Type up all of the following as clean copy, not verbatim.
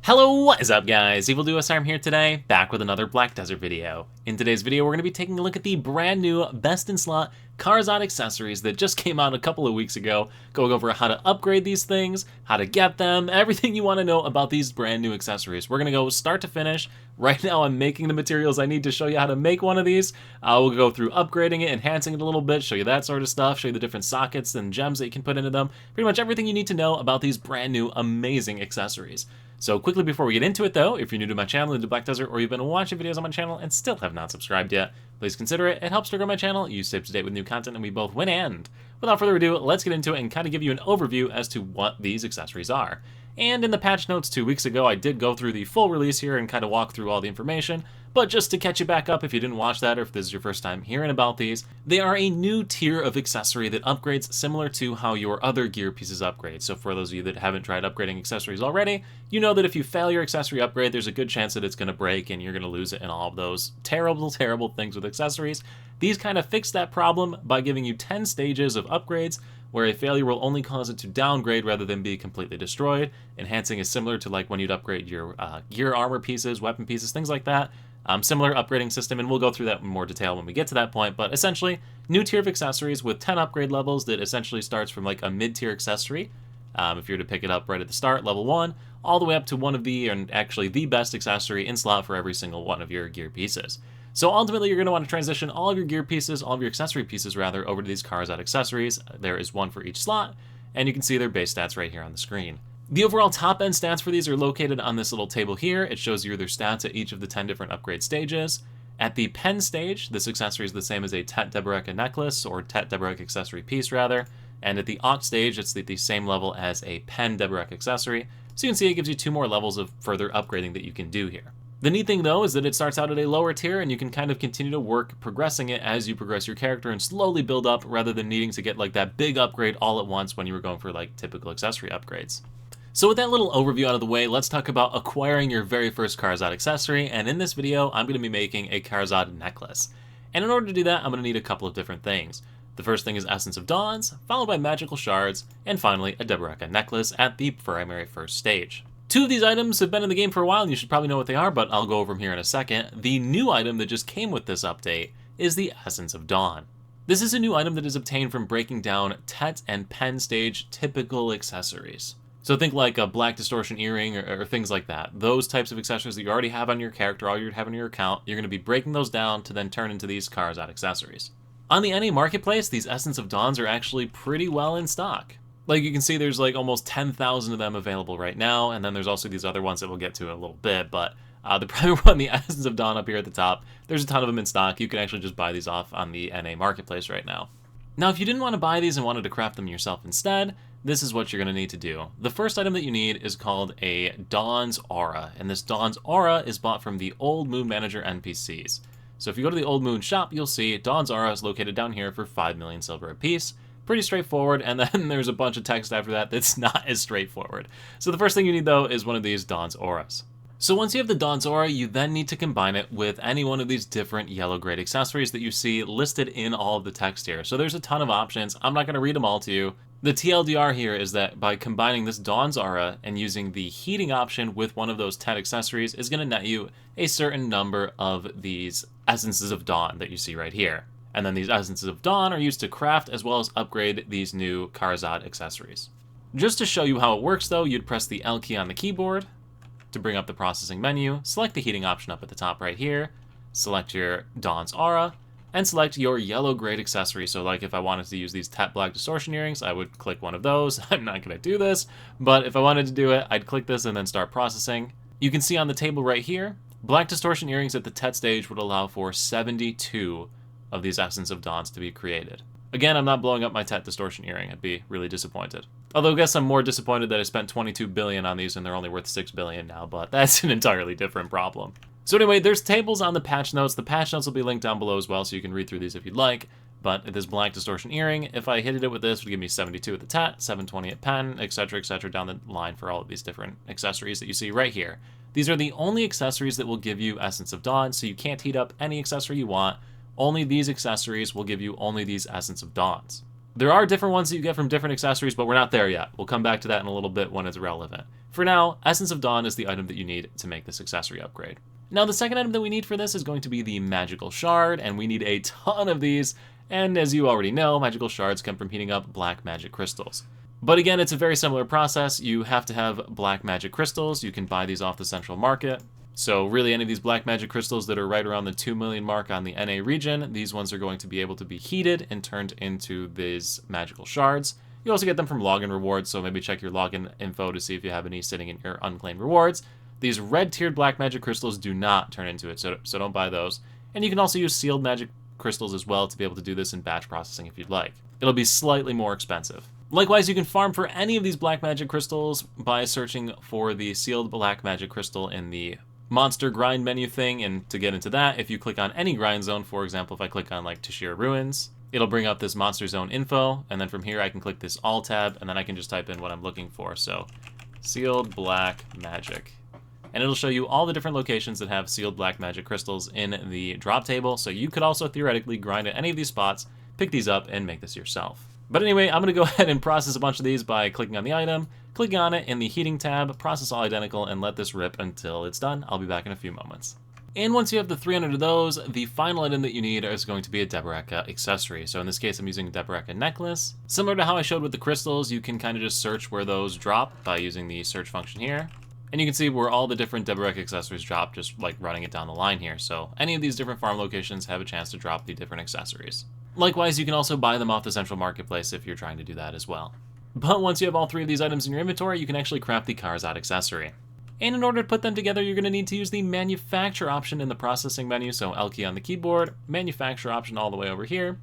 Hello, what is up guys? Evil Duo Arm here today, back with another Black Desert video. In today's video, we're going to be taking a look at the brand new best in slot Kharazad accessories that just came out a couple of weeks ago, going over how to upgrade these things, how to get them, everything you want to know about these brand new accessories. We're going to go start to finish. Right now I'm making the materials I need to show you how to make one of these. We'll go through upgrading it, enhancing it a little bit, show you that sort of stuff, show you the different sockets and gems that you can put into them, pretty much everything you need to know about these brand new amazing accessories. So quickly before we get into it though, if you're new to my channel, into Black Desert, or you've been watching videos on my channel and still have not subscribed yet, please consider it. It helps to grow my channel, you stay up to date with new content, and we both win. And without further ado, let's get into it and kind of give you an overview as to what these accessories are. And in the patch notes 2 weeks ago, I did go through the full release here and kind of walk through all the information, but just to catch you back up if you didn't watch that or if this is your first time hearing about these, they are a new tier of accessory that upgrades similar to how your other gear pieces upgrade. So for those of you that haven't tried upgrading accessories already, you know that if you fail your accessory upgrade, there's a good chance that it's going to break and you're going to lose it and all of those terrible, terrible things with accessories. These kind of fix that problem by giving you 10 stages of upgrades, where a failure will only cause it to downgrade rather than be completely destroyed. Enhancing is similar to like when you'd upgrade your gear armor pieces, weapon pieces, things like that. Similar upgrading system, and we'll go through that in more detail when we get to that point, but essentially, new tier of accessories with 10 upgrade levels that essentially starts from like a mid-tier accessory, if you're to pick it up right at the start, level 1, all the way up to one of the, and actually the best accessory in slot for every single one of your gear pieces. So ultimately, you're going to want to transition all of your gear pieces, all of your accessory pieces rather, over to these Kharazad accessories. There is one for each slot, and you can see their base stats right here on the screen. The overall top-end stats for these are located on this little table here. It shows you their stats at each of the 10 different upgrade stages. At the pen stage, this accessory is the same as a Get Deboreka necklace, or Get Deboreka accessory piece rather. And at the Oct stage, it's at the same level as a pen Deboreka accessory. So you can see it gives you 2 more levels of further upgrading that you can do here. The neat thing though is that it starts out at a lower tier and you can kind of continue to work progressing it as you progress your character and slowly build up rather than needing to get like that big upgrade all at once when you were going for like typical accessory upgrades. So with that little overview out of the way, let's talk about acquiring your very first Kharazad accessory, and in this video, I'm going to be making a Kharazad necklace. And in order to do that, I'm going to need a couple of different things. The first thing is Essence of Dawns, followed by Magical Shards, and finally a Deboreka necklace at the primary first stage. 2 of these items have been in the game for a while, and you should probably know what they are, but I'll go over them here in a second. The new item that just came with this update is the Essence of Dawn. This is a new item that is obtained from breaking down Tet and Pen stage typical accessories. So think like a black distortion earring or things like that. Those types of accessories that you already have on your character, all you have on your account, you're going to be breaking those down to then turn into these Kharazad accessories. On the NA marketplace, these Essence of Dawns are actually pretty well in stock. Like you can see there's like almost 10,000 of them available right now, and then there's also these other ones that we'll get to in a little bit, but the primary one, the Essence of Dawn up here at the top, there's a ton of them in stock. You can actually just buy these off on the NA marketplace right now. Now if you didn't want to buy these and wanted to craft them yourself instead, this is what you're going to need to do. The first item that you need is called a Dawn's Aura, and this Dawn's Aura is bought from the Old Moon Manager NPCs. So if you go to the Old Moon shop, you'll see Dawn's Aura is located down here for 5 million silver a piece. Pretty straightforward, and then there's a bunch of text after that that's not as straightforward. So the first thing you need though is one of these Dawn's Auras. So once you have the Dawn's Aura, you then need to combine it with any one of these different yellow grade accessories that you see listed in all of the text here. So there's a ton of options. I'm not going to read them all to you. The TLDR here is that by combining this Dawn's Aura and using the heating option with one of those 10 accessories is going to net you a certain number of these Essences of Dawn that you see right here. And then these Essences of Dawn are used to craft as well as upgrade these new Kharazad accessories. Just to show you how it works though, you'd press the L key on the keyboard to bring up the processing menu, select the heating option up at the top right here, select your Dawn's Aura, and select your yellow grade accessory. So like if I wanted to use these Tet Black Distortion Earrings, I would click one of those. I'm not going to do this, but if I wanted to do it, I'd click this and then start processing. You can see on the table right here, Black Distortion Earrings at the Tet stage would allow for 72 of these Essence of Dawns to be created. Again, I'm not blowing up my Tet Distortion Earring. I'd be really disappointed. Although I guess I'm more disappointed that I spent 22 billion on these and they're only worth 6 billion now, but that's an entirely different problem. So anyway, there's tables on the patch notes. The patch notes will be linked down below as well, so you can read through these if you'd like. But this Black Distortion Earring, if I hit it with this, it would give me 72 at the Tet, 720 at Pen, etc., down the line for all of these different accessories that you see right here. These are the only accessories that will give you Essence of Dawn, so you can't heat up any accessory you want. Only these accessories will give you only these Essence of Dawns. There are different ones that you get from different accessories, but we're not there yet. We'll come back to that in a little bit when it's relevant. For now, Essence of Dawn is the item that you need to make this accessory upgrade. Now, the second item that we need for this is going to be the Magical Shard, and we need a ton of these, and as you already know, Magical Shards come from heating up black magic crystals. But again, it's a very similar process. You have to have black magic crystals. You can buy these off the central market. So really, any of these black magic crystals that are right around the 2 million mark on the NA region, these ones are going to be able to be heated and turned into these Magical Shards. You also get them from login rewards, so maybe check your login info to see if you have any sitting in your unclaimed rewards. These red-tiered black magic crystals do not turn into it, so don't buy those. And you can also use sealed magic crystals as well to be able to do this in batch processing if you'd like. It'll be slightly more expensive. Likewise, you can farm for any of these black magic crystals by searching for the sealed black magic crystal in the monster grind menu thing, and to get into that, if you click on any grind zone, for example, if I click on like Tashira Ruins, it'll bring up this monster zone info, and then from here I can click this all tab, and then I can just type in what I'm looking for. So, sealed black magic. And it'll show you all the different locations that have sealed black magic crystals in the drop table, so you could also theoretically grind at any of these spots, pick these up, and make this yourself. But anyway, I'm going to go ahead and process a bunch of these by clicking on the item, clicking on it in the heating tab, process all identical, and let this rip until it's done. I'll be back in a few moments. And once you have the 300 of those, the final item that you need is going to be a Deboreka accessory. So in this case, I'm using a Deboreka necklace. Similar to how I showed with the crystals, you can kind of just search where those drop by using the search function here. And you can see where all the different Deboreka accessories drop, just like running it down the line here. So any of these different farm locations have a chance to drop the different accessories. Likewise, you can also buy them off the central marketplace if you're trying to do that as well. But once you have all 3 of these items in your inventory, you can actually craft the Kharazad Accessory. And in order to put them together, you're going to need to use the manufacture option in the processing menu. So L key on the keyboard, manufacture option all the way over here.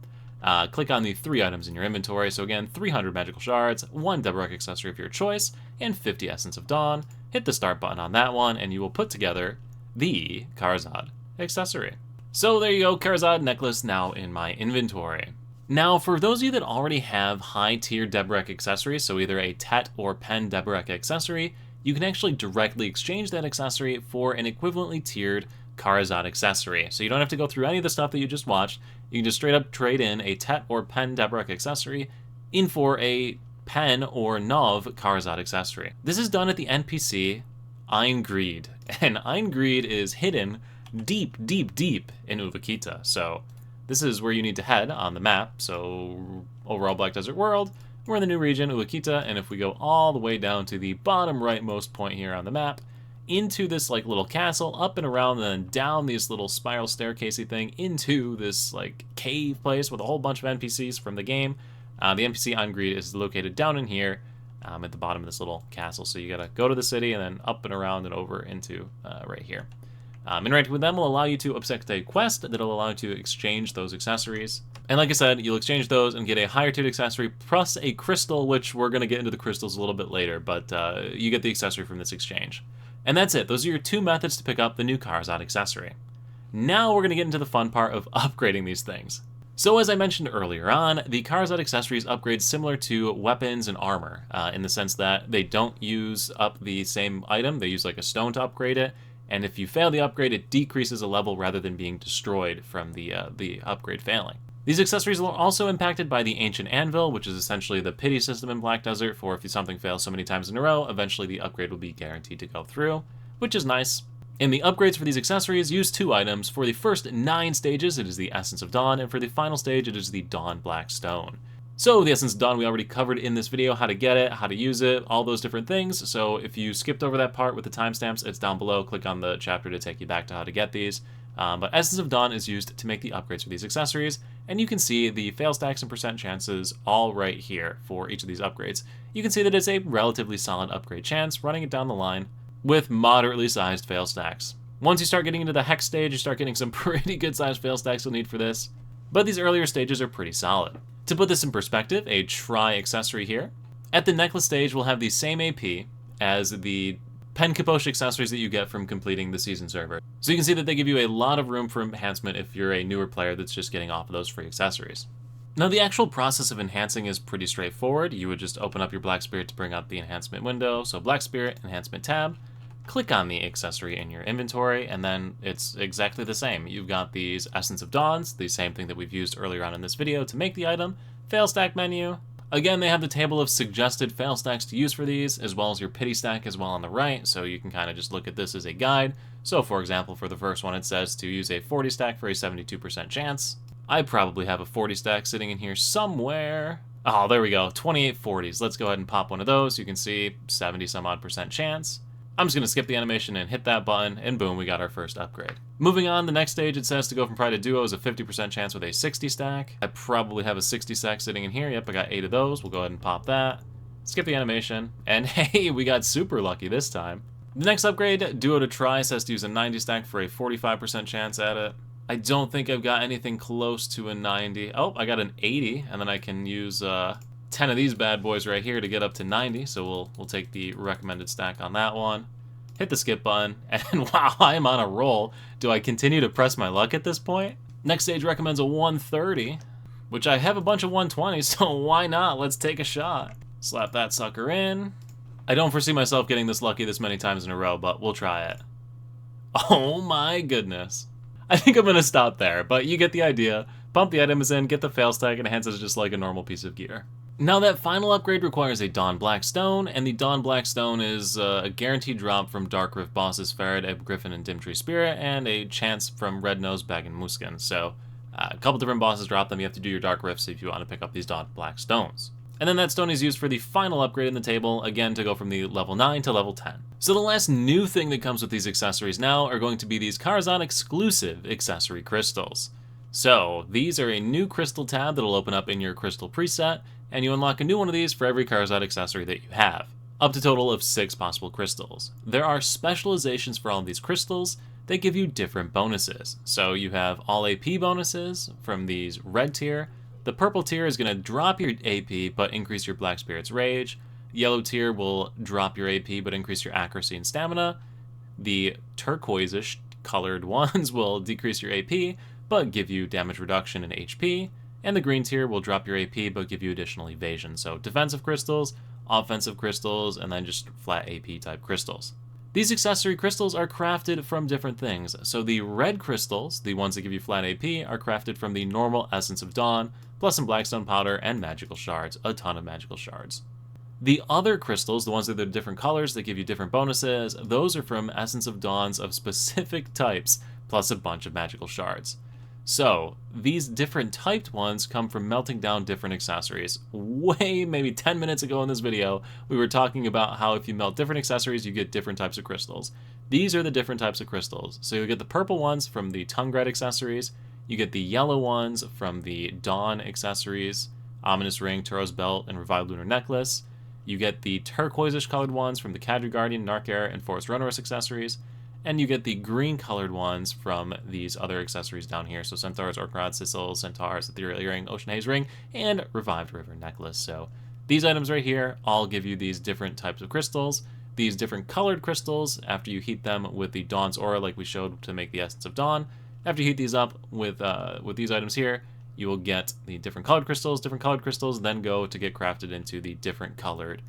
Click on the 3 items in your inventory. So again, 300 magical shards, 1 Deboreka accessory of your choice, and 50 Essence of Dawn. Hit the start button on that one, and you will put together the Kharazad accessory. So there you go, Kharazad necklace now in my inventory. Now, for those of you that already have high-tier Deboreka accessories, so either a Tet or Pen Deboreka accessory, you can actually directly exchange that accessory for an equivalently tiered Kharazad accessory. So you don't have to go through any of the stuff that you just watched. You can just straight up trade in a Tet or Pen Deboreka accessory in for a Pen or Nov Kharazad accessory. This is done at the NPC Ein Greed, and Ein Greed is hidden deep, deep, deep in Uvakita. So this is where you need to head on the map. So overall Black Desert World, we're in the new region, Uvakita, and if we go all the way down to the bottom rightmost point here on the map, into this like little castle, up and around, and then down this little spiral staircasey thing into this like cave place with a whole bunch of NPCs from the game. The NPC Ein Greed is located down in here at the bottom of this little castle. So you gotta go to the city and then up and around and over into right here. Interacting with them will allow you to accept a quest that'll allow you to exchange those accessories. And like I said, you'll exchange those and get a higher tiered accessory plus a crystal, which we're going to get into the crystals a little bit later, but you get the accessory from this exchange. And that's it. Those are your 2 methods to pick up the new Kharazad accessory. Now we're going to get into the fun part of upgrading these things. So as I mentioned earlier on, the Kharazad accessories upgrade similar to weapons and armor, in the sense that they don't use up the same item. They use like a stone to upgrade it. And if you fail the upgrade, it decreases a level rather than being destroyed from the upgrade failing. These accessories are also impacted by the Ancient Anvil, which is essentially the pity system in Black Desert for if something fails so many times in a row, eventually the upgrade will be guaranteed to go through, which is nice. And the upgrades for these accessories use 2 items. For the first 9 stages, it is the Essence of Dawn, and for the final stage, it is the Dawn Black Stone. So the Essence of Dawn we already covered in this video, how to get it, how to use it, all those different things. So if you skipped over that part with the timestamps, it's down below. Click on the chapter to take you back to how to get these. But Essence of Dawn is used to make the upgrades for these accessories, and you can see the fail stacks and percent chances all right here for each of these upgrades. You can see that it's a relatively solid upgrade chance, running it down the line with moderately sized fail stacks. Once you start getting into the Hex stage, you start getting some pretty good sized fail stacks you'll need for this, but these earlier stages are pretty solid. To put this in perspective, a Try accessory here. At the necklace stage, we'll have the same AP as the Pen Kaposh accessories that you get from completing the season server. So you can see that they give you a lot of room for enhancement if you're a newer player that's just getting off of those free accessories. Now the actual process of enhancing is pretty straightforward. You would just open up your Black Spirit to bring up the enhancement window. So Black Spirit, Enhancement tab, click on the accessory in your inventory, and then it's exactly the same. You've got these Essence of Dawns, the same thing that we've used earlier on in this video to make the item, fail stack menu, Again, they have the table of suggested fail stacks to use for these, as well as your pity stack as well on the right, so you can kind of just look at this as a guide. So for example, for the first one it says to use a 40 stack for a 72% chance. I probably have a 40 stack sitting in here somewhere. Oh, there we go, 28 40s. Let's go ahead and pop one of those. You can see 70 some odd percent chance. I'm just going to skip the animation and hit that button, and boom, we got our first upgrade. Moving on, the next stage it says to go from Pride to Duo is a 50% chance with a 60 stack. I probably have a 60 stack sitting in here. Yep, I got 8 of those. We'll go ahead and pop that. Skip the animation, and hey, we got super lucky this time. The next upgrade, Duo to Try, says to use a 90 stack for a 45% chance at it. I don't think I've got anything close to a 90. Oh, I got an 80, and then I can use 10 of these bad boys right here to get up to 90, so we'll take the recommended stack on that one. Hit the skip button, and wow, I am on a roll. Do I continue to press my luck at this point? Next stage recommends a 130, which I have a bunch of 120s, so why not? Let's take a shot. Slap that sucker in. I don't foresee myself getting this lucky this many times in a row, but we'll try it. Oh my goodness. I think I'm gonna stop there, but you get the idea. Pump the items in, get the fail stack, and it hands us just like a normal piece of gear. Now that final upgrade requires a Dawn Black Stone, and the Dawn Black Stone is a guaranteed drop from Dark Rift bosses Farad, Ebb Griffin, and Dimtree Spirit, and a chance from Red Nose, Bag, and Muskin. So a couple different bosses drop them. You have to do your Dark Rifts if you want to pick up these Dawn Black Stones. And then that stone is used for the final upgrade in the table, again to go from the level 9 to level 10. So the last new thing that comes with these accessories now are going to be these Kharazad exclusive accessory crystals. So these are a new crystal tab that'll open up in your crystal preset, and you unlock a new one of these for every Kharazad accessory that you have, up to a total of 6 possible crystals. There are specializations for all of these crystals that give you different bonuses. So you have all AP bonuses from these red tier. The purple tier is going to drop your AP but increase your Black Spirit's Rage. Yellow tier will drop your AP but increase your accuracy and stamina. The turquoise-ish colored ones will decrease your AP but give you damage reduction and HP. And the green tier will drop your AP but give you additional evasion. So defensive crystals, offensive crystals, and then just flat AP type crystals. These accessory crystals are crafted from different things. So the red crystals, the ones that give you flat AP, are crafted from the normal Essence of Dawn, plus some Blackstone powder and magical shards, a ton of magical shards. The other crystals, the ones that are different colors that give you different bonuses, those are from Essence of Dawns of specific types, plus a bunch of magical shards. So, these different typed ones come from melting down different accessories. Maybe 10 minutes ago in this video, we were talking about how if you melt different accessories, you get different types of crystals. These are the different types of crystals. So you'll get the purple ones from the Tongue Red accessories, you get the yellow ones from the Dawn accessories, Ominous Ring, Turo's Belt, and Revived Lunar Necklace. You get the turquoise-ish colored ones from the Cadre Guardian, Narcair, and Forest Runner's accessories. And you get the green colored ones from these other accessories down here. So Centaurs, Orcrod, Sissel, Centaurs, Ethereal Earring, Ocean Haze Ring, and Revived River Necklace. So these items right here all give you these different types of crystals. These different colored crystals, after you heat them with the Dawn's Aura like we showed to make the Essence of Dawn, after you heat these up with these items here, you will get the different colored crystals, then go to get crafted into the different colored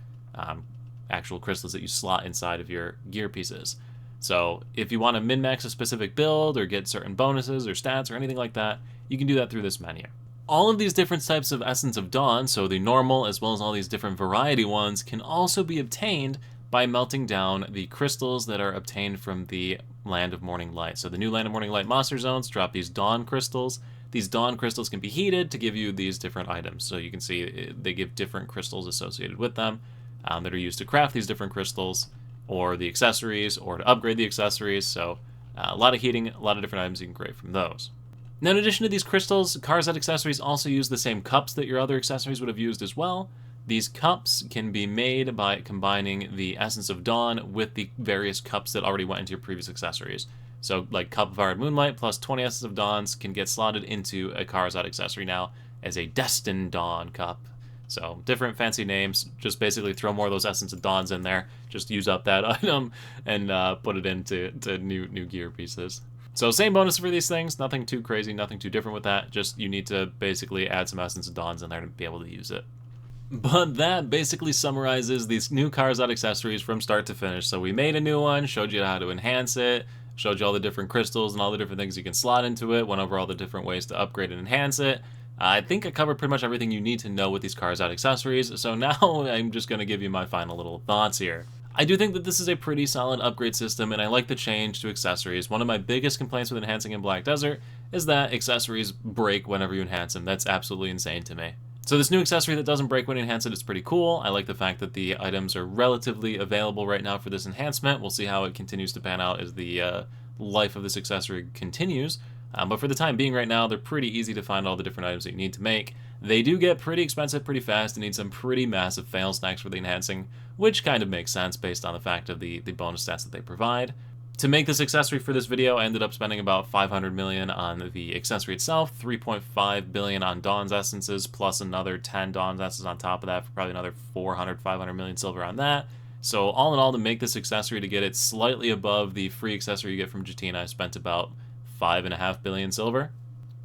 actual crystals that you slot inside of your gear pieces. So if you want to min-max a specific build or get certain bonuses or stats or anything like that, you can do that through this menu. All of these different types of Essence of Dawn, so the normal as well as all these different variety ones, can also be obtained by melting down the crystals that are obtained from the Land of Morning Light. So the new Land of Morning Light monster zones drop these Dawn crystals. These Dawn crystals can be heated to give you these different items. So you can see they give different crystals associated with them that are used to craft these different crystals, or the accessories, or to upgrade the accessories. So a lot of heating, a lot of different items you can create from those. Now in addition to these crystals, Kharazad Accessories also use the same cups that your other accessories would have used as well. These cups can be made by combining the Essence of Dawn with the various cups that already went into your previous accessories. So like Cup of Arid Moonlight plus 20 Essence of Dawns can get slotted into a Kharazad accessory now as a Destined Dawn cup. So different fancy names, just basically throw more of those Essence of Dawns in there, just use up that item and put it into new gear pieces. So same bonus for these things, nothing too crazy, nothing too different with that, just you need to basically add some Essence of Dawns in there to be able to use it. But that basically summarizes these new Kharazad accessories from start to finish. So we made a new one, showed you how to enhance it, showed you all the different crystals and all the different things you can slot into it, went over all the different ways to upgrade and enhance it. I think I covered pretty much everything you need to know with these Kharazad accessories, so now I'm just going to give you my final little thoughts here. I do think that this is a pretty solid upgrade system, and I like the change to accessories. One of my biggest complaints with enhancing in Black Desert is that accessories break whenever you enhance them. That's absolutely insane to me. So this new accessory that doesn't break when you enhance it is pretty cool. I like the fact that the items are relatively available right now for this enhancement. We'll see how it continues to pan out as the life of this accessory continues. But for the time being right now, they're pretty easy to find all the different items that you need to make. They do get pretty expensive pretty fast and need some pretty massive fail stacks for the enhancing, which kind of makes sense based on the fact of the bonus stats that they provide. To make this accessory for this video, I ended up spending about 500 million on the accessory itself, 3.5 billion on Dawn's essences, plus another 10 Dawn's essences on top of that, for probably another 400, 500 million silver on that. So all in all, to make this accessory, to get it slightly above the free accessory you get from Jatina, I spent about 5.5 billion silver.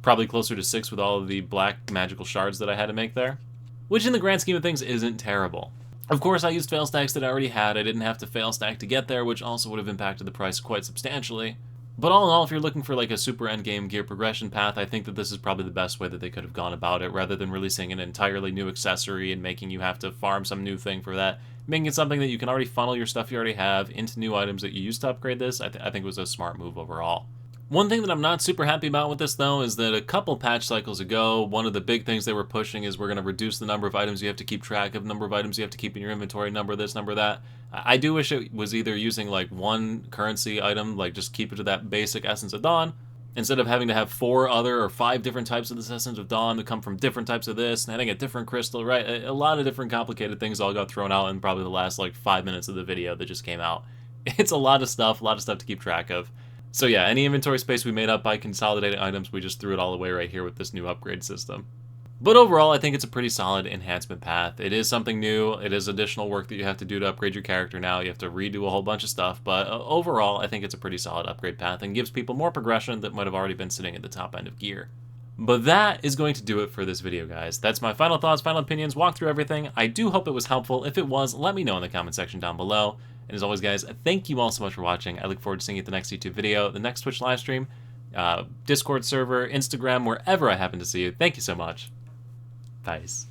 Probably closer to 6 with all of the black magical shards that I had to make there. Which in the grand scheme of things isn't terrible. Of course, I used fail stacks that I already had. I didn't have to fail stack to get there, which also would have impacted the price quite substantially. But all in all, if you're looking for like a super endgame gear progression path, I think that this is probably the best way that they could have gone about it, rather than releasing an entirely new accessory and making you have to farm some new thing for that. Making it something that you can already funnel your stuff you already have into new items that you use to upgrade this, I think was a smart move overall. One thing that I'm not super happy about with this, though, is that a couple patch cycles ago, one of the big things they were pushing is we're going to reduce the number of items you have to keep track of, number of items you have to keep in your inventory, number this, number that. I do wish it was either using like one currency item, like just keep it to that basic Essence of Dawn, instead of having to have 4 other or 5 different types of this Essence of Dawn that come from different types of this, and having a different crystal, right? A lot of different complicated things all got thrown out in probably the last like 5 minutes of the video that just came out. It's a lot of stuff to keep track of. So yeah, any inventory space we made up by consolidating items, we just threw it all away right here with this new upgrade system. But overall, I think it's a pretty solid enhancement path. It is something new. It is additional work that you have to do to upgrade your character now. You have to redo a whole bunch of stuff. But overall, I think it's a pretty solid upgrade path and gives people more progression that might have already been sitting at the top end of gear. But that is going to do it for this video, guys. That's my final thoughts, final opinions, walk through everything. I do hope it was helpful. If it was, let me know in the comment section down below. And as always, guys, thank you all so much for watching. I look forward to seeing you at the next YouTube video, the next Twitch live stream, Discord server, Instagram, wherever I happen to see you. Thank you so much. Peace.